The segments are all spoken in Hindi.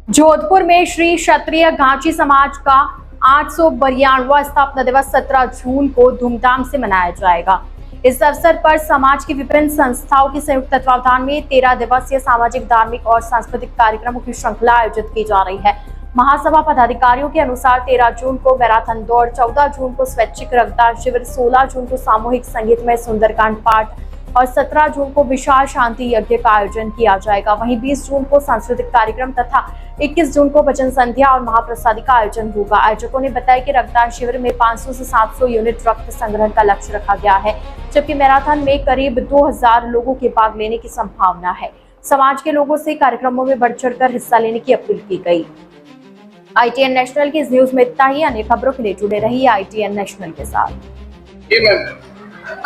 जोधपुर में श्री क्षत्रिय घाची समाज का 892वां स्थापना दिवस 17 जून को धूमधाम से मनाया जाएगा। इस अवसर पर समाज की विभिन्न संस्थाओं के संयुक्त तत्वावधान में 13 दिवसीय सामाजिक, धार्मिक और सांस्कृतिक कार्यक्रमों की श्रृंखला आयोजित की जा रही है। महासभा पदाधिकारियों के अनुसार 13 जून को मैराथन दौड़, 14 जून को स्वैच्छिक रक्तदान शिविर, 16 जून को सामूहिक संगीतमय सुंदरकांड पाठ और 17 जून को विशाल शांति यज्ञ का आयोजन किया जाएगा। वहीं 20 जून को सांस्कृतिक कार्यक्रम तथा 21 जून को भजन संध्या और महाप्रसादी का आयोजन होगा। आयोजकों ने बताया कि रक्तदान शिविर में 500 से 700 यूनिट रक्त संग्रहण का लक्ष्य रखा गया है, जबकि मैराथन में करीब 2000 लोगों के भाग लेने की संभावना है। समाज के लोगों से कार्यक्रमों में बढ़ चढ़कर हिस्सा लेने की अपील की गई। ITN नेशनल की इस न्यूज में इतना ही। अन्य खबरों के लिए जुड़े रहिए ITN नेशनल के साथ।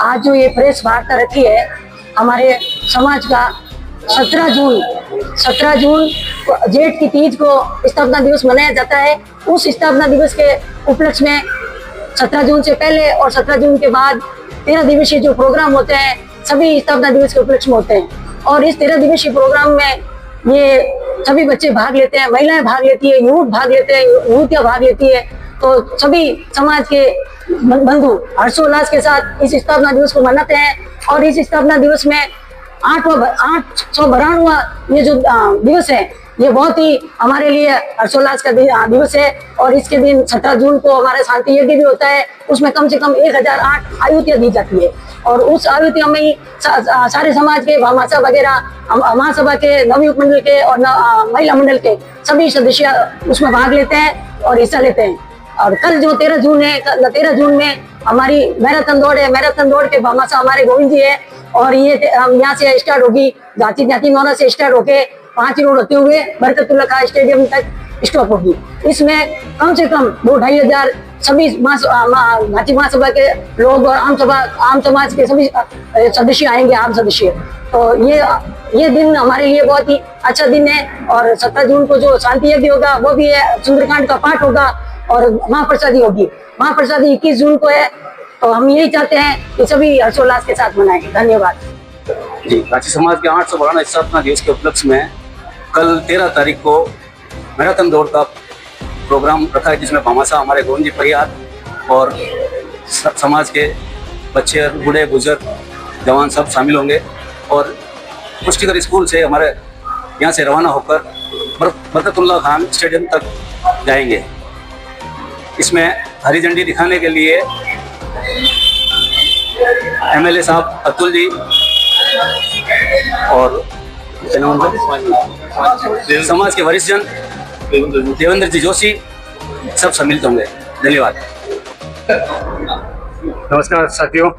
आज जो ये प्रेस वार्ता रखी है हमारे समाज का 17 जून जेठ की तीज को स्थापना दिवस मनाया जाता है। उस स्थापना दिवस के उपलक्ष्य में 17 जून से पहले और 17 जून के बाद 13 दिवसीय जो प्रोग्राम होते हैं सभी स्थापना दिवस के उपलक्ष्य में होते हैं। और इस 13 दिवसीय प्रोग्राम में ये सभी बच्चे भाग लेते हैं, महिलाएं भाग लेती है, युवक भाग लेते हैं, युवतियां भाग लेती है। तो सभी समाज के बंधु हर्षोल्लास के साथ इस स्थापना दिवस को मनाते हैं। और इस स्थापना दिवस में 892वां ये जो दिवस है ये बहुत ही हमारे लिए हर्षोल्लास का दिवस है। और इसके दिन 17 जून को हमारा शांति यज्ञ भी होता है। उसमें कम से कम 1008 आहुतियां दी जाती है और उस आहुतियों में ही सारे समाज के भामाशाह वगैरह, महासभा के, नवयुवक मंडल के और महिला मंडल के सभी सदस्य उसमें भाग लेते हैं और हिस्सा लेते हैं। और कल जो 13 जून है, 13 जून में हमारी मैराथन दौड़ है। मैराथन दौड़ के भामाशाह हमारे गोविंद जी है और ये यहाँ से स्टार्ट होगी, घाची जाति नौरा से स्टार्ट होके 5 रोड होते हुए बरकतुल्लाह खां स्टेडियम तक स्टॉप होगी। इसमें कम से कम 2-2.5 हजार सभी घाची महासभा के लोग और आम समाज के सभी सदस्य आएंगे, आम सदस्य। तो ये दिन हमारे लिए बहुत ही अच्छा दिन है। और 17 जून को जो शांति यज्ञ होगा वो भी है, सुंदरकांड का पाठ होगा और महाप्रसादी होगी। महाप्रसादी 21 जून को है। तो हम यही चाहते हैं कि सभी हर्षोल्लास के साथ मनाएं। धन्यवाद जी। घाची समाज के 892 स्थापना दिवस के उपलक्ष्य में कल 13 तारीख को मैराथन दौड़ का प्रोग्राम रखा है, जिसमें भामाशाह हमारे गोविंद जी परिवार और समाज के बच्चे, बूढ़े, बुजुर्ग, जवान सब शामिल होंगे। और पुष्टिकर स्कूल से हमारे यहाँ से रवाना होकर बरकतुल्लाह खान स्टेडियम तक जाएंगे। इसमें हरी झंडी दिखाने के लिए MLA साहब अतुल जी और समाज के वरिष्ठ जन देवेंद्र जी जोशी सब सम्मिलित होंगे। धन्यवाद। नमस्कार साथियों,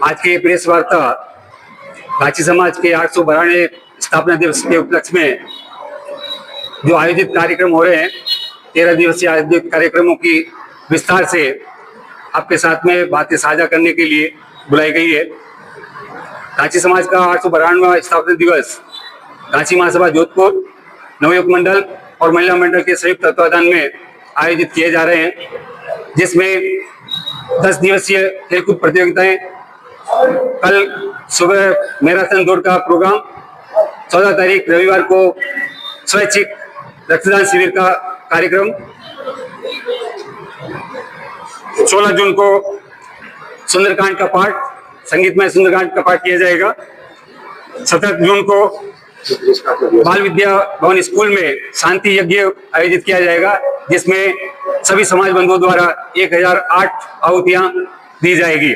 आज की प्रेस वार्ता घाची समाज के 892 स्थापना दिवस के उपलक्ष्य में जो आयोजित कार्यक्रम हो रहे हैं, 13 दिवसीय आयोजित कार्यक्रमों की विस्तार से आपके साथ में बातें साझा करने के लिए बुलाई गई है। घाची समाज का 892वां स्थापना दिवस घाची महासभा जोधपुर, नवयुवक मंडल और महिला मंडल के संयुक्त तत्वावधान में आयोजित किए जा रहे हैं, जिसमें 10 दिवसीय खेलकूद प्रतियोगिताएं, कल सुबह मैराथन दौड़ का प्रोग्राम, 14 तारीख रविवार को स्वैच्छिक रक्तदान शिविर का कार्यक्रम, 16 जून को सुंदरकांड का पाठ, संगीतमय सुंदरकांड का पाठ किया जाएगा। 17 जून को बाल विद्या भवन स्कूल में शांति यज्ञ आयोजित किया जाएगा, जिसमें सभी समाज बंधुओं द्वारा 1008 आहुतियां दी जाएगी।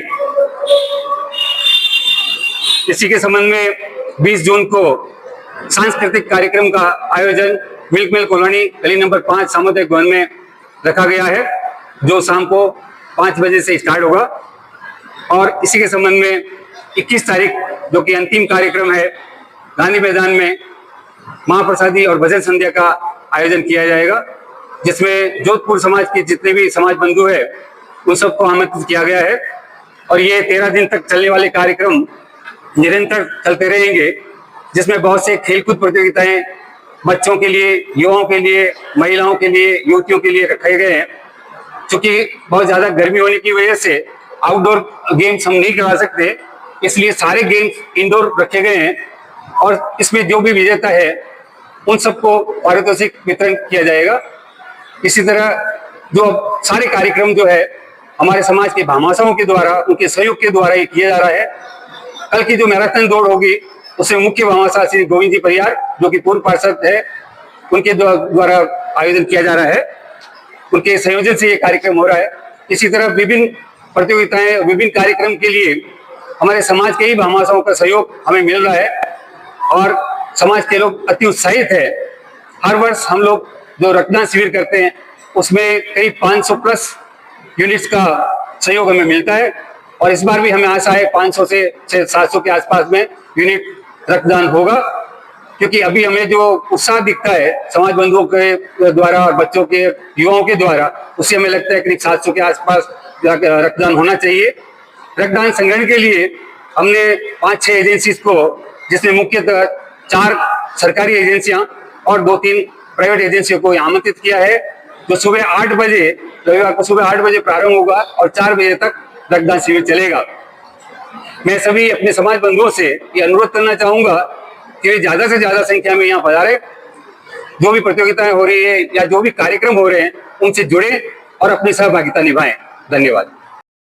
इसी के संबंध में 20 जून को सांस्कृतिक कार्यक्रम का आयोजन मिल्क मिल कॉलोनी गली नंबर 5 सामुदायिक भवन में रखा गया है, जो शाम को 5 बजे से स्टार्ट होगा। और इसी के संबंध में 21 तारीख जो कि अंतिम कार्यक्रम है, गांधी मैदान में महाप्रसादी और भजन संध्या का आयोजन किया जाएगा, जिसमें जोधपुर समाज के जितने भी समाज बंधु है उन सबको आमंत्रित किया गया है। और ये 13 दिन तक चलने वाले कार्यक्रम निरंतर चलते रहेंगे, जिसमें बहुत से खेलकूद प्रतियोगिताएं बच्चों के लिए, युवाओं के लिए, महिलाओं के लिए, युवतियों के लिए रखे गए हैं। क्योंकि बहुत ज्यादा गर्मी होने की वजह से आउटडोर गेम्स हम नहीं करवा सकते, इसलिए सारे गेम्स इंडोर रखे गए हैं। और इसमें जो भी विजेता है उन सबको पारितोषिक वितरण किया जाएगा। इसी तरह जो सारे कार्यक्रम जो है हमारे समाज के भामाशाहों के द्वारा, उनके सहयोग के द्वारा ये किया जा रहा है। कल की जो मैराथन दौड़ होगी उसमें मुख्य भामाशाह श्री गोविंद जी परियार, जो कि पूर्व पार्षद है, उनके द्वारा आयोजन किया जा रहा है। उनके संयोजन से ये कार्यक्रम हो रहा है। इसी तरह विभिन्न प्रतियोगिताएं, विभिन्न कार्यक्रम के लिए हमारे समाज के ही भामाशाहों का सहयोग हमें मिल रहा है और समाज के लोग अति उत्साहित है। हर वर्ष हम लोग जो रक्तदान शिविर करते हैं उसमें करीब 500 प्लस यूनिट्स का सहयोग हमें मिलता है और इस बार भी हमें आशा है 500 से 700 के आसपास में यूनिट रक्तदान होगा, क्योंकि अभी हमें जो उत्साह दिखता है समाज बंधुओं के द्वारा और बच्चों के, युवाओं के द्वारा, उससे हमें लगता है करीब 700 के आसपास रक्तदान होना चाहिए। रक्तदान संग्रहण के लिए हमने 5-6 एजेंसीज को, जिसमें मुख्यतः 4 सरकारी एजेंसियां और 2-3 प्राइवेट एजेंसियों को आमंत्रित किया है, जो सुबह 8 बजे, रविवार को सुबह 8 बजे प्रारंभ होगा और 4 बजे तक रक्तदान शिविर चलेगा। मैं सभी अपने समाज बंधुओं से ये अनुरोध करना चाहूंगा कि वे ज्यादा से ज्यादा संख्या में यहाँ पधारे। जो भी प्रतियोगिताएं हो रही है या जो भी कार्यक्रम हो रहे हैं उनसे जुड़े और अपनी सहभागिता निभाएं। धन्यवाद।